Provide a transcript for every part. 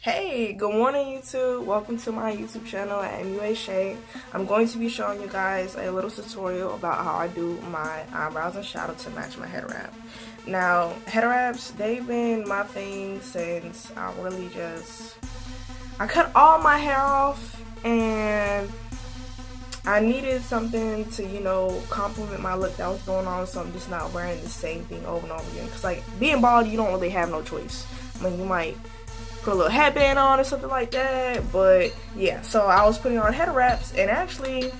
Hey, good morning YouTube. Welcome to my YouTube channel at MUA Shay. I'm going to be showing you guys a little tutorial about how I do my eyebrows and shadow to match my head wrap. Now, head wraps, they've been my thing since I cut all my hair off and I needed something to, complement my look that was going on, so I'm just not wearing the same thing over and over again. Because, like, being bald, you don't really have no choice. I mean, you might put a little headband on or something like that, but yeah, so I was putting on head wraps, and actually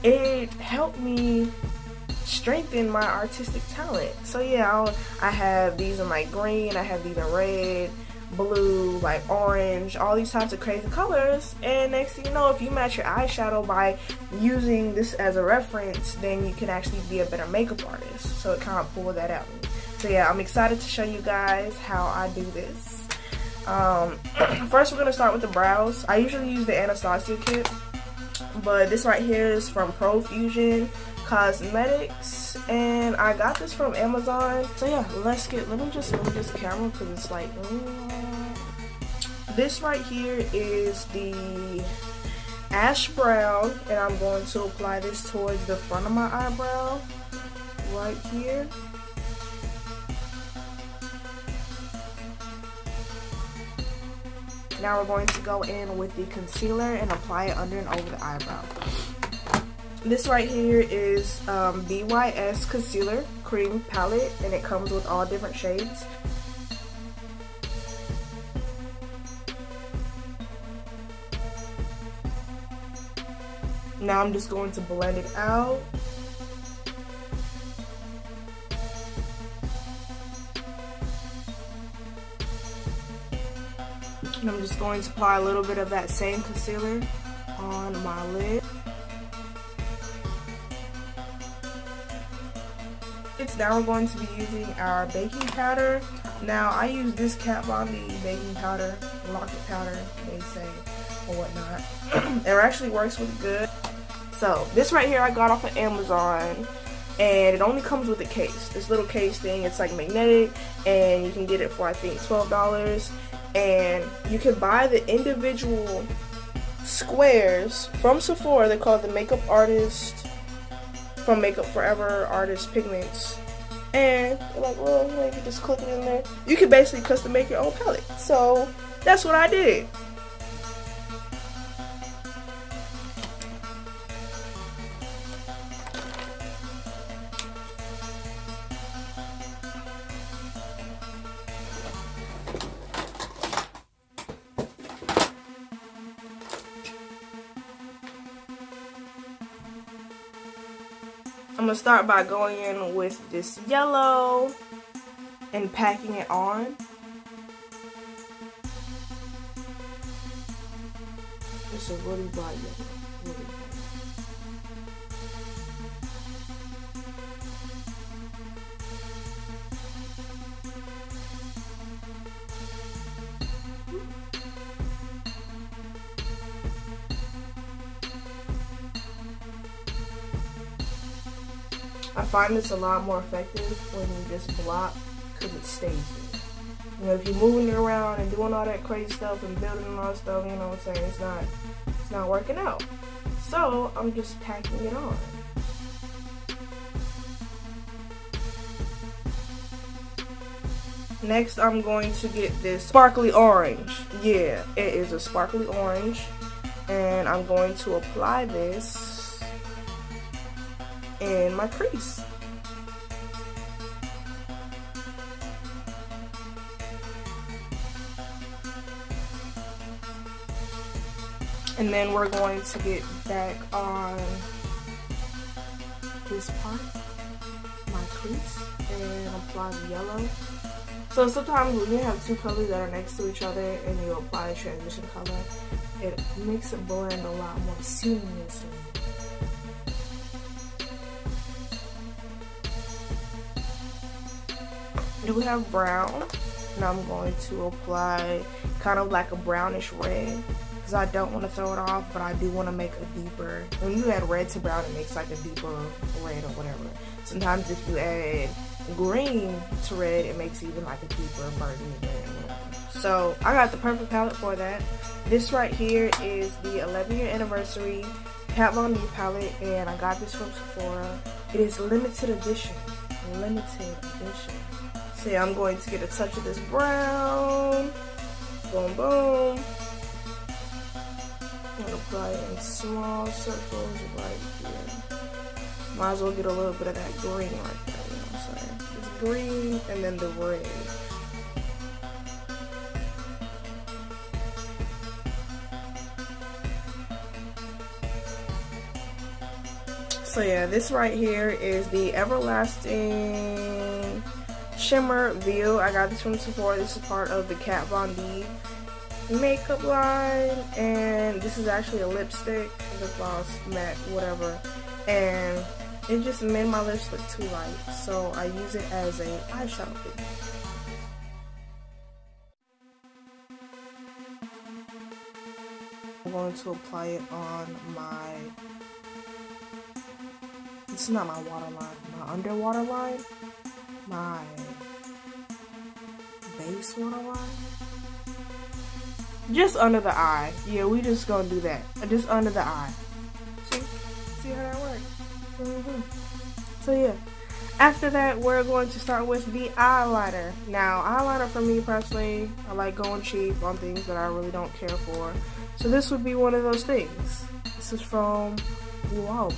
it helped me strengthen my artistic talent. So yeah, I have these in like green, I have these in red, blue, like orange, all these types of crazy colors. And next thing you know, if you match your eyeshadow by using this as a reference, then you can actually be a better makeup artist. So it kind of pulled that out. So yeah, I'm excited to show you guys how I do this. First we're going to start with the brows. I usually use the Anastasia kit, but this right here is from Profusion Cosmetics, and I got this from Amazon. So yeah, let me just move this camera because it's like this right here is the ash brown, and I'm going to apply this towards the front of my eyebrow right here. Now we're going to go in with the concealer and apply it under and over the eyebrow. This right here is BYS Concealer Cream Palette, and it comes with all different shades. Now I'm just going to blend it out. And I'm just going to apply a little bit of that same concealer on my lid. Now we're going to be using our baking powder. Now I use this Kat Von D baking powder, locket powder, they say, or whatnot. It actually works really good. So this right here I got off of Amazon, and it only comes with a case. This little case thing, it's like magnetic, and you can get it for I think $12. And you can buy the individual squares from Sephora. They're called the Makeup Artist from Makeup Forever Artist Pigments. And they're like, well, you can just click it in there. You can basically custom make your own palette. So that's what I did. I'm going to start by going in with this yellow and packing it on. It's a really bright yellow. I find this a lot more effective when you just block, because it stays there. If you're moving it around and doing all that crazy stuff and building and all that stuff, you know what I'm saying, it's not working out. So I'm just packing it on. Next I'm going to get this sparkly orange. Yeah, it is a sparkly orange, and I'm going to apply this in my crease. And then we're going to get back on this part, my crease, and apply the yellow. So sometimes when you have two colors that are next to each other and you apply a transition color, it makes it blend a lot more seamlessly. Do have brown, and I'm going to apply kind of like a brownish red, because I don't want to throw it off, but I do want to make a deeper. When you add red to brown, it makes like a deeper red or whatever. Sometimes if you add green to red, it makes even like a deeper burgundy red or whatever. So I got the perfect palette for that. This right here is the 11-year anniversary Kat Von D palette, and I got this from Sephora. It is limited edition. Limited edition. So yeah, I'm going to get a touch of this brown. Boom, boom. I'm gonna apply it in small circles right here. Might as well get a little bit of that green right there, you know what I'm saying? It's green and then the red. So yeah, this right here is the Everlasting Shimmer Veil. I got this from Sephora. This is part of the Kat Von D makeup line, and this is actually a lipstick, lip gloss, matte, whatever, and it just made my lips look too light, so I use it as a eyeshadow pigment. I'm going to apply it on my, this is not my waterline, my underwater line, my base waterline. Just under the eye. Yeah, we just gonna do that. Just under the eye. See how that works? So yeah. After that, we're going to start with the eyeliner. Now, eyeliner for me personally, I like going cheap on things that I really don't care for. So this would be one of those things. This is from Walmart.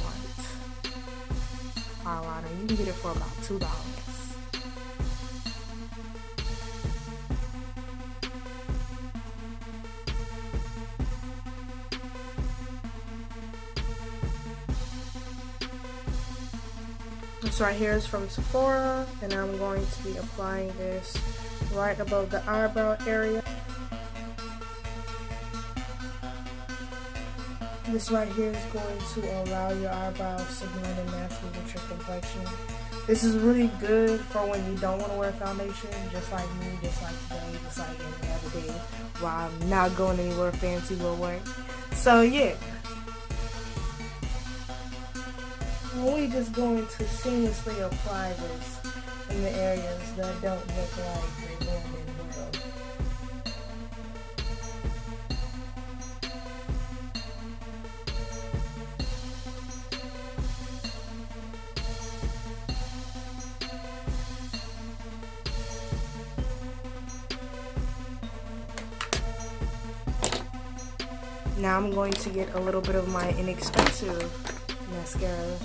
Eyeliner. You can get it for about $2. This right here is from Sephora, and I'm going to be applying this right above the eyebrow area. This right here is going to allow your eyebrows to blend in naturally with your complexion. This is really good for when you don't want to wear foundation, just like me, just like today, just like any other day, while I'm not going anywhere fancy with work. So yeah. We just going to seamlessly apply this in the areas that don't look like they're going in well. Now I'm going to get a little bit of my inexpensive mascara.